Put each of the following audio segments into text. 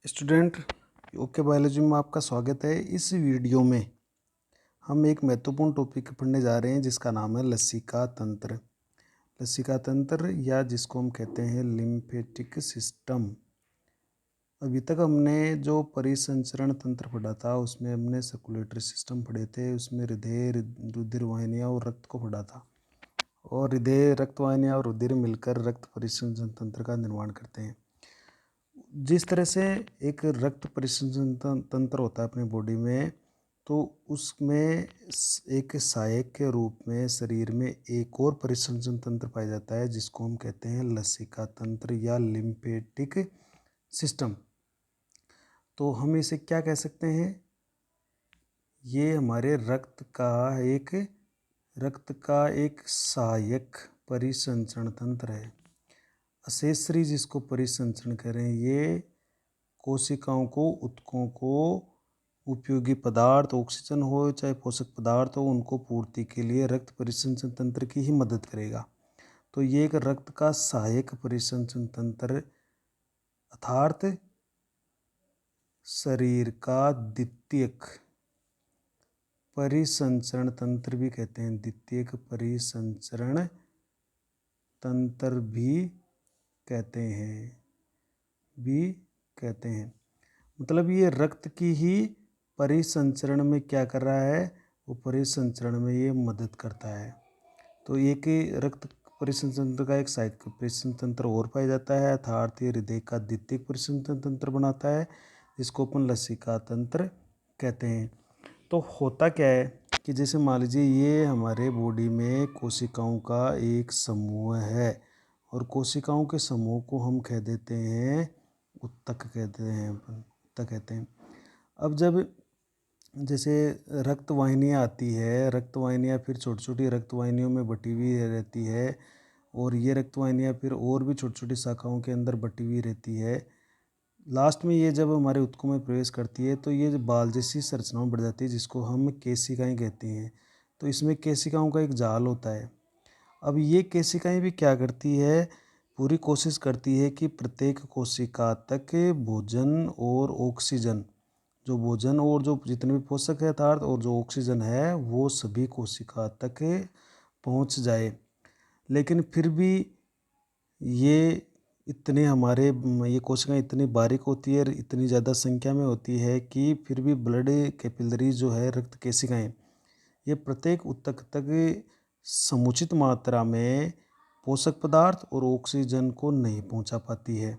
Student, okay biology में आपका स्वागत है। इस वीडियो में हम एक महत्वपूर्ण टॉपिक पढ़ने जा रहे हैं जिसका नाम है लसिका तंत्र। लसिका तंत्र या जिसको हम कहते हैं लिम्फेटिक सिस्टम। अभी तक हमने जो परिसंचरण तंत्र पढ़ा था उसमें हमने सर्कुलेटरी सिस्टम पढ़े थे, उसमें हृदय, रुधिर वाहिनियाँ और रक्त को पढ़ा था। और हृदय, रक्त वाहिनियाँ और रुधिर मिलकर रक्त परिसंचरण तंत्र का निर्माण करते हैं। जिस तरह से एक रक्त परिसंचरण तंत्र होता है अपनी बॉडी में, तो उसमें एक सहायक के रूप में शरीर में एक और परिसंचरण तंत्र पाया जाता है जिसको हम कहते हैं लसिका तंत्र या लिम्फेटिक सिस्टम। तो हम इसे क्या कह सकते हैं? ये हमारे रक्त का एक सहायक परिसंचरण तंत्र है। अशेषरी जिसको परिसंचरण करें, ये कोशिकाओं को, ऊतकों को उपयोगी पदार्थ, ऑक्सीजन हो चाहे पोषक पदार्थ हो, उनको पूर्ति के लिए रक्त परिसंचरण तंत्र की ही मदद करेगा। तो ये एक रक्त का सहायक परिसंचरण तंत्र अर्थात शरीर का द्वितीयक परिसंचरण तंत्र भी कहते हैं। द्वितीयक परिसंचरण तंत्र भी कहते हैं। मतलब ये रक्त की ही परिसंचरण में क्या कर रहा है? वो परिसंचरण में ये मदद करता है। तो एक रक्त परिसंचरण तंत्र का एक सहायक परिसंचरण तंत्र और पाया जाता है, अर्थात ये हृदय का द्वितीयक परिसंचरण तंत्र बनाता है जिसको अपन लसिका तंत्र कहते हैं। तो होता क्या है कि जैसे मान लीजिए ये हमारे बॉडी में कोशिकाओं का एक समूह है और कोशिकाओं के समूह को हम कह देते हैं ऊतक कहते हैं। अब जब जैसे रक्त वाहिनियाँ आती है, रक्त वाहिनियाँ फिर छोटी छोटी रक्त वाहिनियों में बटी हुई रहती है और ये रक्त वाहिनियाँ फिर और भी छोटी छोटी शाखाओं के अंदर बटी हुई रहती है। लास्ट में ये जब हमारे ऊतकों में प्रवेश करती है तो ये बाल जैसी संरचनाओं बढ़ जाती है जिसको हम केशिकाएं कहते हैं। तो इसमें केशिकाओं का एक जाल होता है। अब ये केशिकाएं भी क्या करती है? पूरी कोशिश करती है कि प्रत्येक कोशिका तक भोजन और ऑक्सीजन, जो जितने भी पोषक है अर्थात और जो ऑक्सीजन है वो सभी कोशिका तक पहुंच जाए। लेकिन फिर भी ये कोशिकाएं इतनी बारीक होती है, इतनी ज़्यादा संख्या में होती है कि फिर भी ब्लड कैपिलरी जो है, रक्त केशिकाएं, ये प्रत्येक ऊतक तक समुचित मात्रा में पोषक पदार्थ और ऑक्सीजन को नहीं पहुंचा पाती है।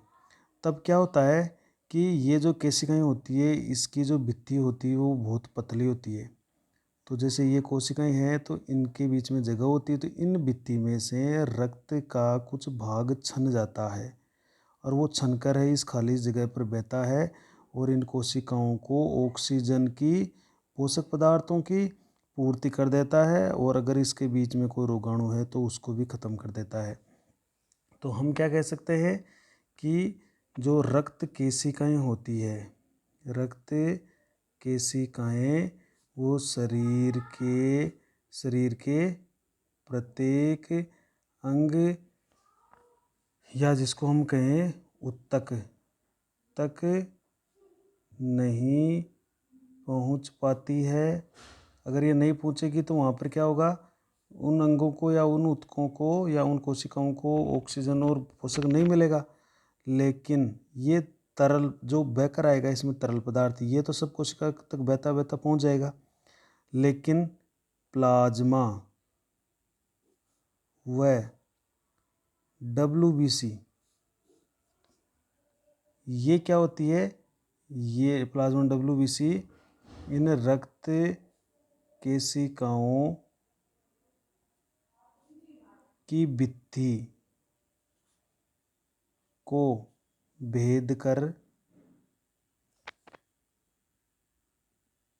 तब क्या होता है कि ये जो केशिकाएं होती है, इसकी जो भित्ति होती है वो बहुत पतली होती है। तो जैसे ये कोशिकाएं हैं तो इनके बीच में जगह होती है, तो इन भित्ति में से रक्त का कुछ भाग छन जाता है और वो छनकर है इस खाली जगह पर बहता है और इन कोशिकाओं को ऑक्सीजन की, पोषक पदार्थों की पूर्ति कर देता है और अगर इसके बीच में कोई रोगाणु है तो उसको भी ख़त्म कर देता है। तो हम क्या कह सकते हैं कि जो रक्त केशिकाएं होती है, रक्त केशिकाएं वो शरीर के प्रत्येक अंग या जिसको हम कहें ऊतक तक नहीं पहुंच पाती है। अगर ये नहीं पहुंचेगी तो वहाँ पर क्या होगा? उन अंगों को या उन ऊतकों को या उन कोशिकाओं को ऑक्सीजन और पोषक नहीं मिलेगा। लेकिन ये तरल जो बहकर आएगा, इसमें तरल पदार्थ, ये तो सब कोशिका तक बहता बहता पहुंच जाएगा। लेकिन प्लाज्मा व WBC ये क्या होती है? ये प्लाज्मा WBC इन रक्त केशिकाओं की भित्ति को भेद कर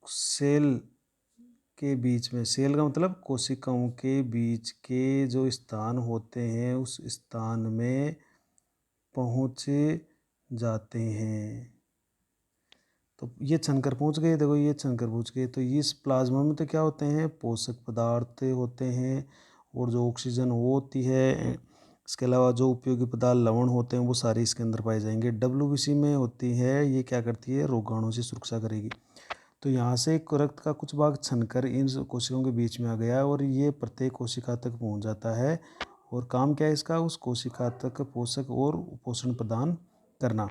सेल के बीच में, सेल का मतलब कोशिकाओं के बीच के जो स्थान होते हैं उस स्थान में पहुँच जाते हैं। तो ये छनकर पहुँच गए, देखो ये छनकर पहुँच गए। तो इस प्लाज्मा में तो क्या होते हैं? पोषक पदार्थ होते हैं और जो ऑक्सीजन वो होती है इसके अलावा जो उपयोगी पदार्थ लवण होते हैं वो सारे इसके अंदर पाए जाएंगे। WBC में होती है, ये क्या करती है, रोगाणु से सुरक्षा करेगी। तो यहाँ से रक्त का कुछ भाग छनकर इन कोशिकाओं के बीच में आ गया है और ये प्रत्येक कोशिका तक पहुँच जाता है। और काम क्या है इसका, उस कोशिका तक पोषक और पोषण प्रदान करना।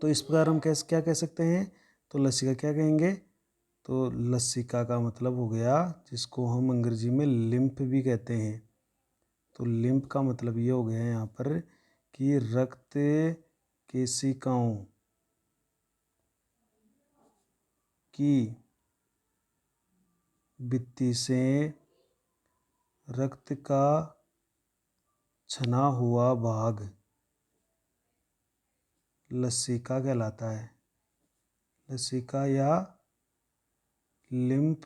तो इस प्रकार हम क्या कह सकते हैं, तो लसिका क्या कहेंगे, तो लसिका का मतलब हो गया जिसको हम अंग्रेजी में लिम्फ भी कहते हैं। तो लिम्फ का मतलब ये हो गया यहाँ पर कि रक्त केशिकाओं की भित्ति से रक्त का छना हुआ भाग लसिका कहलाता है। लसिका या लिम्फ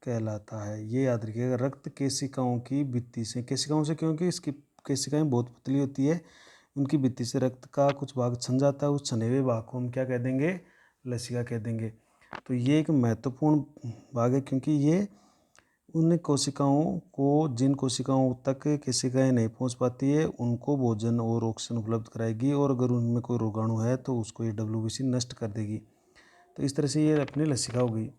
कहलाता है। ये याद रखिएगा, रक्त केशिकाओं की भित्ति से, केशिकाओं से क्योंकि इसकी केशिकाएं बहुत पतली होती है, उनकी भित्ति से रक्त का कुछ भाग छन जाता है। उस छने हुए भाग को हम क्या कह देंगे, लसिका कह देंगे। तो ये एक महत्वपूर्ण भाग है क्योंकि ये उन कोशिकाओं को, जिन कोशिकाओं तक केशिकाएं नहीं पहुंच पाती है, उनको भोजन और ऑक्सीजन उपलब्ध कराएगी और अगर उनमें कोई रोगाणु है तो उसको ये WBC नष्ट कर देगी। तो इस तरह से ये अपनी लसिका हो गई।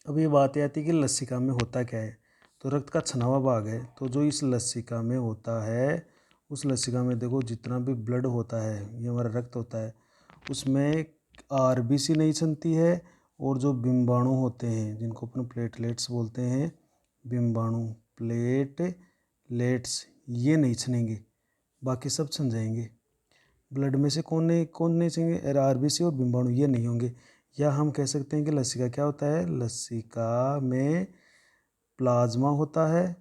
अब ये बात आती है कि लसिका में होता क्या है, तो रक्त का छना हुआ भाग है। तो जो इस लसिका में होता है, उस लसिका में देखो जितना भी ब्लड होता है, ये हमारा रक्त होता है, उसमें RBC नहीं छनती है और जो बिंबाणु होते हैं जिनको अपन प्लेटलेट्स बोलते हैं, बिंबाणु प्लेटलेट्स, ये नहीं छनेंगे, बाकी सब छन जाएंगे। ब्लड में से कौन नहीं छनेंगे, RBC और बिंबाणु, ये नहीं होंगे। या हम कह सकते हैं कि लसिका क्या होता है, लसिका में प्लाज्मा होता है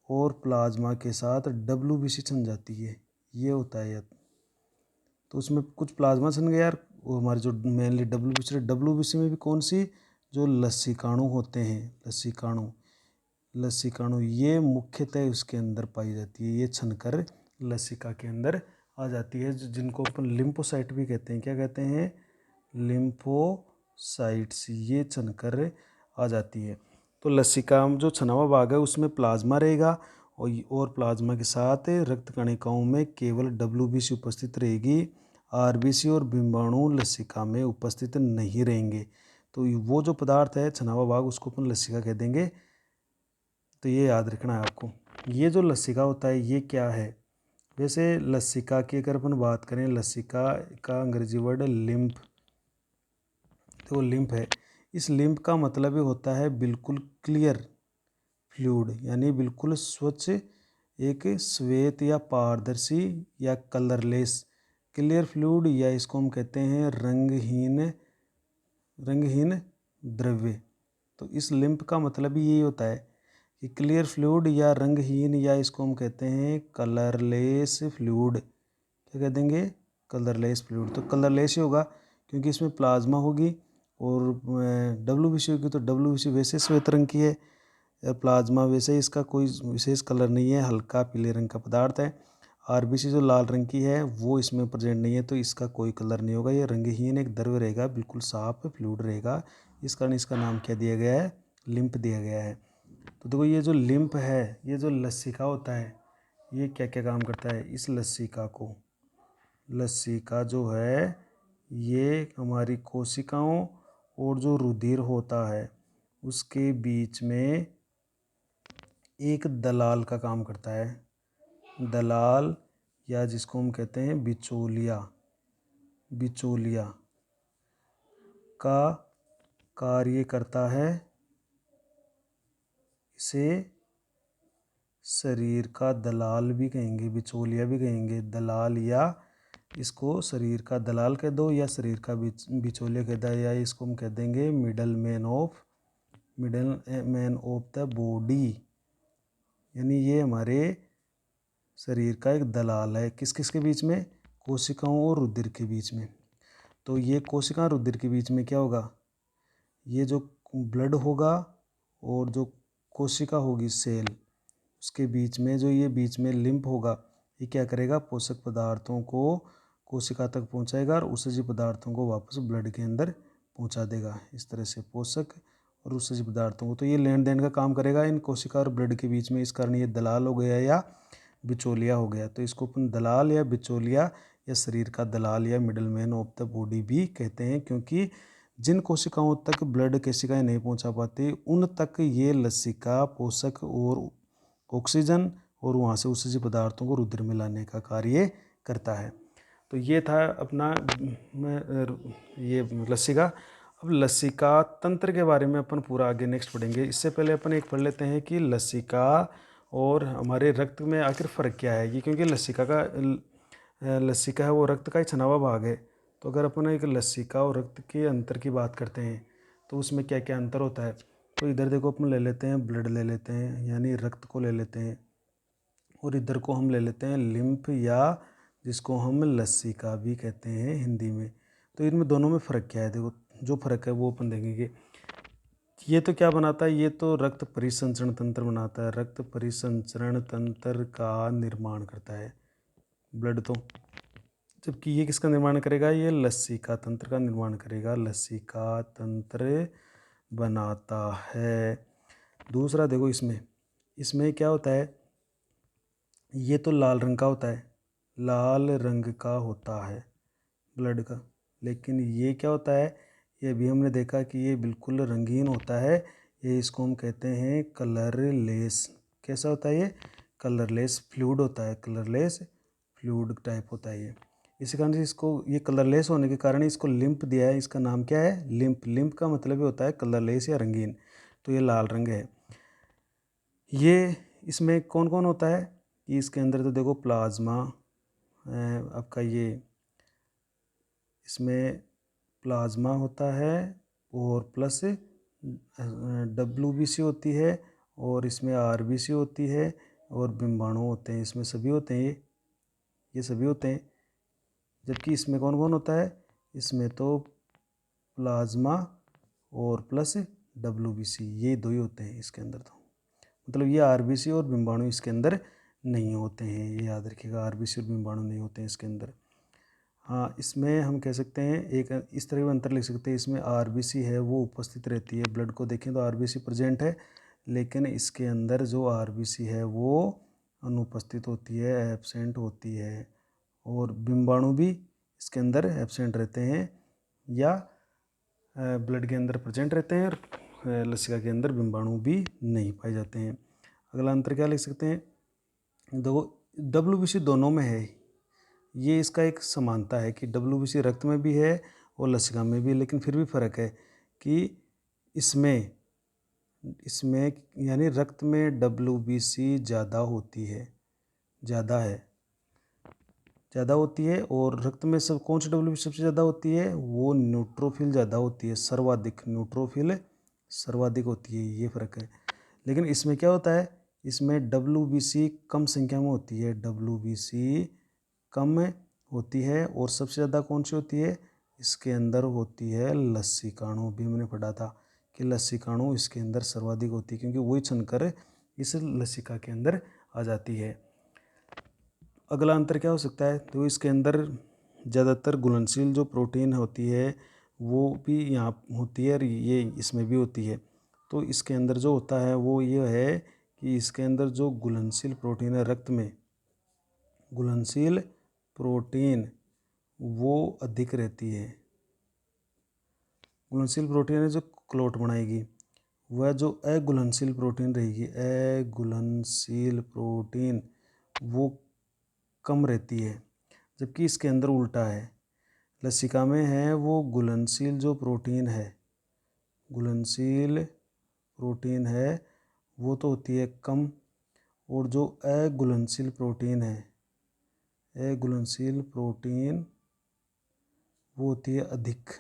और प्लाज्मा के साथ WBC छन जाती है, ये होता है। तो उसमें कुछ प्लाज्मा छन गया यार, वो हमारे जो मेनली WBC में भी कौन सी, जो लसिकाणु होते हैं, लसिकाणु ये मुख्यतः उसके अंदर पाई जाती है। ये छनकर लसिका के अंदर आ जाती है, जिनको अपन लिम्फोसाइट भी कहते हैं। क्या कहते हैं, लिम्फोसाइट्स, ये छनकर आ जाती है। तो लसिका जो छना हुआ भाग है उसमें प्लाज्मा रहेगा और प्लाज्मा के साथ रक्त कणिकाओं में केवल WBC उपस्थित रहेगी। RBC और बिंबाणु लसिका में उपस्थित नहीं रहेंगे। तो वो जो पदार्थ है छना हुआ भाग, उसको अपन लसिका कह देंगे। तो ये याद रखना है आपको। ये जो लसिका होता है ये क्या है, वैसे लसिका की अगर अपन बात करें, लसिका का अंग्रेजी वर्ड है लिम्फ। तो लिम्फ है, इस लिम्फ का मतलब ये होता है बिल्कुल क्लियर फ्लूइड, यानी बिल्कुल स्वच्छ, एक श्वेत या पारदर्शी या कलरलेस क्लियर फ्लूइड, या इसको हम कहते हैं रंगहीन द्रव्य। तो इस लिम्फ का मतलब ही यही होता है कि क्लियर फ्लूइड या रंगहीन, या इसको हम कहते हैं कलरलेस फ्लूइड। क्या कह देंगे, कलरलेस फ्लूइड। तो कलरलेस ही होगा क्योंकि इसमें प्लाज्मा होगी और WBC होगी। तो WBC वैसे श्वेत रंग की है, प्लाज्मा वैसे इसका कोई विशेष कलर नहीं है, हल्का पीले रंग का पदार्थ है। RBC जो लाल रंग की है वो इसमें प्रेजेंट नहीं है, तो इसका कोई कलर नहीं होगा। ये रंगहीन एक द्रव्य रहेगा, बिल्कुल साफ फ्लूइड रहेगा। इस कारण इसका नाम क्या दिया गया है, लिम्फ दिया गया है। तो देखो ये जो लिम्फ है, ये जो लसिका होता है, ये क्या क्या काम करता है, इस लसिका जो है ये हमारी कोशिकाओं और जो रुधिर होता है उसके बीच में एक दलाल का काम करता है। दलाल, या जिसको हम कहते हैं बिचौलिया का कार्य करता है। इसे शरीर का दलाल भी कहेंगे, बिचौलिया भी कहेंगे, दलाल, या इसको शरीर का दलाल कह दो या शरीर का बिचौलिया कह दो, या इसको हम कह देंगे middle man of the body. यानी ये हमारे शरीर का एक दलाल है, किस किस के बीच में, कोशिकाओं और रुधिर के बीच में। तो ये कोशिका रुधिर के बीच में क्या होगा, ये जो ब्लड होगा और जो कोशिका होगी सेल, उसके बीच में जो ये बीच में लिम्फ होगा, ये क्या करेगा, पोषक पदार्थों को कोशिका तक पहुंचाएगा और उसी पदार्थों को वापस ब्लड के अंदर पहुंचा देगा। इस तरह से पोषक और और उत्सर्जित पदार्थों को। तो ये लेन देन का काम करेगा इन कोशिका और ब्लड के बीच में, इस कारण ये दलाल हो गया या बिचौलिया हो गया। तो इसको अपन दलाल या बिचौलिया या शरीर का दलाल या middle man of the body भी कहते हैं, क्योंकि जिन कोशिकाओं तक ब्लड कोशिकाएं नहीं पहुंचा पाती उन तक ये लसिका पोषक और ऑक्सीजन और वहाँ से उत्सर्जित पदार्थों को रुधिर में लाने का कार्य करता है। तो ये था अपना ये लसिका। अब लसिका तंत्र के बारे में अपन पूरा आगे नेक्स्ट पढ़ेंगे। इससे पहले अपन एक पढ़ लेते हैं कि लसिका और हमारे रक्त में आखिर फ़र्क क्या है। ये क्योंकि लसिका है वो रक्त का ही छना हुआ भाग है। तो अगर अपन एक लसिका और रक्त के अंतर की बात करते हैं तो उसमें क्या क्या अंतर होता है। तो इधर देखो अपन ले लेते हैं ब्लड ले लेते हैं, यानी रक्त को ले लेते हैं, और इधर को हम ले लेते हैं लिम्फ, या जिसको हम लसिका भी कहते हैं हिंदी में। तो इनमें दोनों में फ़र्क क्या है, देखो जो फ़र्क है वो अपन देखेंगे। ये तो क्या बनाता है, ये तो रक्त परिसंचरण तंत्र बनाता है, रक्त परिसंचरण तंत्र का निर्माण करता है ब्लड तो, जबकि ये किसका निर्माण करेगा, ये लसिका तंत्र का निर्माण करेगा, लसिका तंत्र बनाता है। दूसरा देखो इसमें क्या होता है, ये तो लाल रंग का होता है, लाल रंग का होता है ब्लड का, लेकिन ये क्या होता है, ये भी हमने देखा कि ये बिल्कुल रंगीन होता है। ये इसको हम कहते हैं कलरलेस। कैसा होता है ये, कलरलेस फ्लूइड होता है, कलरलेस फ्लूइड टाइप होता है ये। इसी कारण से इसको, ये कलरलेस होने के कारण इसको लिम्फ दिया है। इसका नाम क्या है, लिम्फ। लिम्फ का मतलब ही होता है कलरलेस या रंगीन। तो ये लाल रंग है। ये इसमें कौन कौन होता है कि इसके अंदर तो देखो प्लाज्मा आपका, ये इसमें प्लाज्मा होता है और प्लस WBC होती है, और इसमें RBC होती है, और बिंबाणु होते हैं, इसमें सभी होते हैं, ये सभी होते हैं। जबकि इसमें कौन कौन होता है, इसमें तो प्लाज्मा और प्लस WBC, ये दो ही होते हैं इसके अंदर। तो मतलब ये RBC और बिंबाणु इसके अंदर नहीं होते हैं, ये याद रखिएगा, RBC और बिंबाणु नहीं होते हैं इसके अंदर। हाँ, इसमें हम कह सकते हैं एक इस तरह का अंतर लिख सकते हैं, इसमें RBC है वो उपस्थित रहती है, ब्लड को देखें तो RBC प्रेजेंट है, लेकिन इसके अंदर जो RBC है वो अनुपस्थित होती है, एब्सेंट होती है। और बिंबाणु भी इसके अंदर एब्सेंट रहते हैं या ब्लड के अंदर प्रेजेंट रहते हैं, और लसिका के अंदर बिंबाणु भी नहीं पाए जाते हैं। अगला अंतर क्या लिख सकते हैं, देखो WBC दोनों में है, ये इसका एक समानता है कि WBC रक्त में भी है और लसिका में भी है, लेकिन फिर भी फ़र्क है कि इसमें यानी रक्त में WBC ज़्यादा होती है, ज़्यादा होती है, और रक्त में सब कौन सी WBC सबसे ज़्यादा होती है, वो न्यूट्रोफिल ज़्यादा होती है, सर्वाधिक, न्यूट्रोफिल सर्वाधिक होती है, ये फ़र्क है। लेकिन इसमें क्या होता है, इसमें WBC कम संख्या में होती है, WBC कम होती है, और सबसे ज़्यादा कौन सी होती है, इसके अंदर होती है लसिकाणु। भी मैंने पढ़ा था कि लसिकाणु इसके अंदर सर्वाधिक होती है, क्योंकि वही छनकर इस लसिका के अंदर आ जाती है। अगला अंतर क्या हो सकता है, तो इसके अंदर ज़्यादातर घुलनशील जो प्रोटीन होती है वो भी यहाँ होती है, और ये इसमें भी होती है। तो इसके अंदर जो होता है वो ये है कि इसके अंदर जो घुलनशील प्रोटीन है, रक्त में घुलनशील प्रोटीन वो अधिक रहती है। घुलनशील प्रोटीन है जो क्लोट बनाएगी, वह जो अघुलनशील प्रोटीन रहेगी, अघुलनशील प्रोटीन वो कम रहती है। जबकि इसके अंदर उल्टा है, लसिका में है वो घुलनशील जो प्रोटीन है, घुलनशील प्रोटीन है वो तो होती है कम, और जो अघुलनशील प्रोटीन है, अघुलनशील प्रोटीन वो होती है अधिक।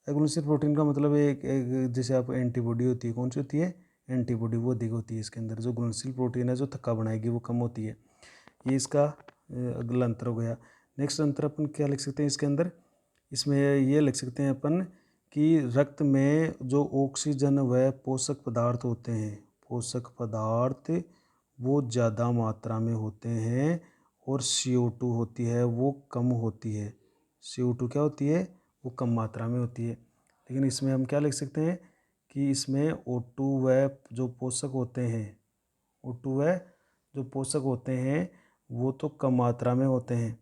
अघुलनशील प्रोटीन का मतलब एक जैसे आप एंटीबॉडी होती है, कौन सी होती है, एंटीबॉडी, वो अधिक होती है इसके अंदर। जो घुलनशील प्रोटीन है जो थक्का बनाएगी वो कम होती है। ये इसका अगला अंतर हो गया। नेक्स्ट अंतर अपन क्या लिख सकते हैं इसके अंदर, इसमें ये लिख सकते हैं अपन कि रक्त में जो ऑक्सीजन व पोषक पदार्थ होते हैं, पोषक पदार्थ वो ज़्यादा मात्रा में होते हैं, और CO2 होती है वो कम होती है। CO2 क्या होती है, वो कम मात्रा में होती है। लेकिन इसमें हम क्या लिख सकते हैं कि इसमें O2 व जो पोषक होते हैं, O2 व जो पोषक होते हैं वो तो कम मात्रा में होते हैं,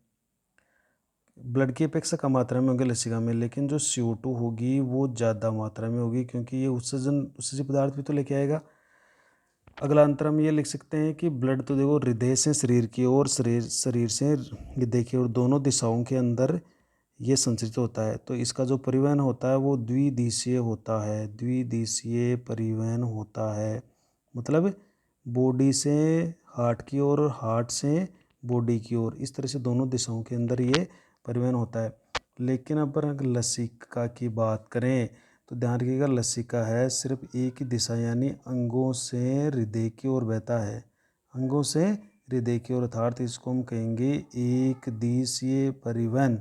ब्लड की अपेक्षा कम मात्रा में होंगे लसिका में, लेकिन जो CO2 होगी वो ज़्यादा मात्रा में होगी, क्योंकि ये उत्सर्जित पदार्थ भी तो लेके आएगा। अगला अंतर हम ये लिख सकते हैं कि ब्लड तो देखो हृदय से शरीर की ओर, शरीर से हृदय की ओर, दोनों दिशाओं के अंदर ये संचरित होता है। तो इसका जो परिवहन होता है वो द्विदिशीय होता है, द्विदिशीय परिवहन होता है। मतलब बॉडी से हार्ट की ओर और हार्ट से बॉडी की ओर, इस तरह से दोनों दिशाओं के अंदर ये परिवहन होता है। लेकिन अगर लसिका की बात करें तो ध्यान रखिएगा, लसिका है सिर्फ एक ही दिशा, यानी अंगों से हृदय की ओर बहता है, अंगों से हृदय की ओर, अर्थात इसको हम कहेंगे एक दिशीय परिवहन।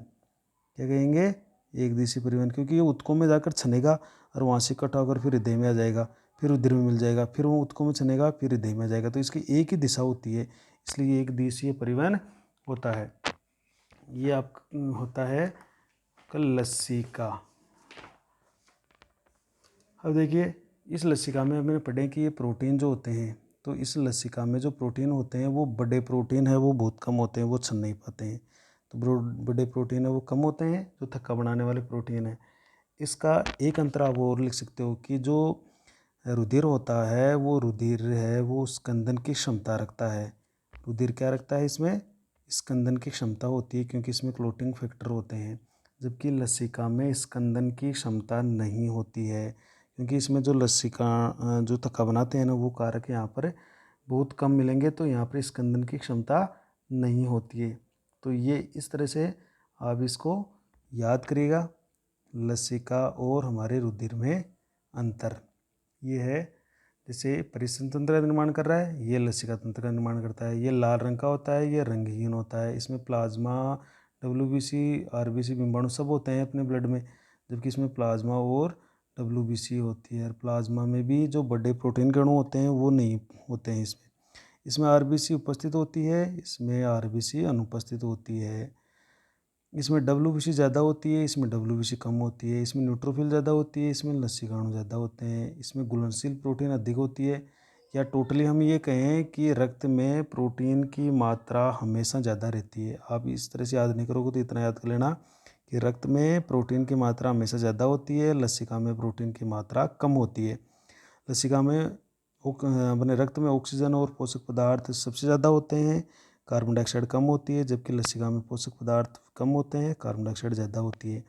क्या कहेंगे? एक दिशीय परिवहन, क्योंकि ये ऊतकों में जाकर छनेगा और वहाँ से इकट्ठा होकर फिर हृदय में आ जाएगा, फिर उधर में मिल जाएगा, फिर वो ऊतकों में छनेगा, फिर हृदय में आ जाएगा। तो इसकी एक ही दिशा होती है, इसलिए एक दिशीय परिवहन होता है। ये आप होता है लसिका। अब देखिए, इस लसिका में हमने पढ़े कि ये प्रोटीन जो होते हैं, तो इस लसिका में जो प्रोटीन होते हैं वो बड़े प्रोटीन है वो बहुत कम होते हैं, वो छन नहीं पाते हैं। तो बड़े प्रोटीन है वो कम होते हैं, जो थक्का बनाने वाले प्रोटीन है। इसका एक अंतर आप और लिख सकते हो कि जो रुधिर होता है वो रुधिर है वो स्कंदन की क्षमता रखता है। रुधिर क्या रखता है? इसमें स्कंदन की क्षमता होती है, क्योंकि इसमें क्लोटिंग फैक्टर होते हैं। जबकि लसिका में स्कंदन की क्षमता नहीं होती है, क्योंकि इसमें जो लसिका जो थक्का बनाते हैं ना वो कारक यहाँ पर बहुत कम मिलेंगे, तो यहाँ पर स्कंदन की क्षमता नहीं होती है। तो ये इस तरह से आप इसको याद करिएगा, लसिका और हमारे रुधिर में अंतर ये है। जैसे परिसंचरण तंत्र का निर्माण कर रहा है, ये लसिका तंत्र का निर्माण करता है। ये लाल रंग का होता है, ये रंगहीन होता है। इसमें प्लाज्मा, WBC, RBC, बिंबाणु सब होते हैं अपने ब्लड में, जबकि इसमें प्लाज्मा और WBC होती है। और प्लाज्मा में भी जो बड़े प्रोटीन के अणु होते हैं वो नहीं होते हैं इसमें। इसमें RBC उपस्थित होती है, इसमें RBC अनुपस्थित होती है। इसमें WBC ज़्यादा होती है, इसमें WBC कम होती है। इसमें न्यूट्रोफिल ज़्यादा होती है, इसमें लसिका अणु ज़्यादा होते हैं। इसमें घुलनशील प्रोटीन अधिक होती है। या टोटली हम ये कहें कि रक्त में प्रोटीन की मात्रा हमेशा ज़्यादा रहती है। आप इस तरह से याद नहीं करोगे तो इतना याद कर लेना कि रक्त में प्रोटीन की मात्रा हमेशा ज़्यादा होती है, लसिका में प्रोटीन की मात्रा कम होती है। लसिका में अपने रक्त में ऑक्सीजन और पोषक पदार्थ सबसे ज़्यादा होते हैं, कार्बन डाइऑक्साइड कम होती है। जबकि लसिका में पोषक पदार्थ कम होते हैं, कार्बन डाइऑक्साइड ज़्यादा होती है।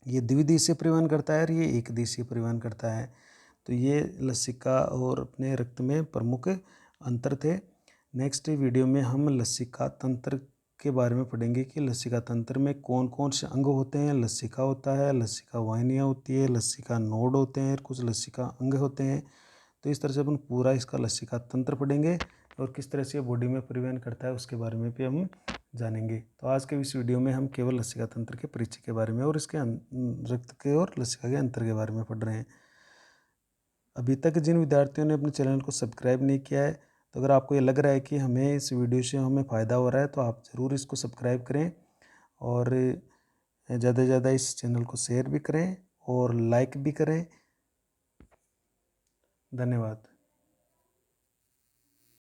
ये द्विदिशीय परिवहन करता है और ये एक दिशीय परिवहन करता है। तो ये लसिका और अपने रक्त में प्रमुख अंतर थे। नेक्स्ट वीडियो में हम लसिका तंत्र के बारे में पढ़ेंगे कि लसिका तंत्र में कौन कौन से अंग होते हैं। लसिका होता है, लसिका वाहिनियाँ होती है, लसिका नोड होते हैं, कुछ लसिका अंग होते हैं। तो इस तरह से अपन पूरा इसका लसिका तंत्र पढ़ेंगे और किस तरह से बॉडी में परिवहन करता है उसके बारे में भी हम जानेंगे। तो आज के इस वीडियो में हम केवल लसिका तंत्र के परिचय के बारे में और इसके रक्त के और लसिका के अंतर के बारे में पढ़ रहे हैं। अभी तक जिन विद्यार्थियों ने अपने चैनल को सब्सक्राइब नहीं किया है, तो अगर आपको ये लग रहा है कि हमें इस वीडियो से हमें फ़ायदा हो रहा है तो आप ज़रूर इसको सब्सक्राइब करें और ज़्यादा से ज़्यादा इस चैनल को शेयर भी करें और लाइक भी करें। धन्यवाद।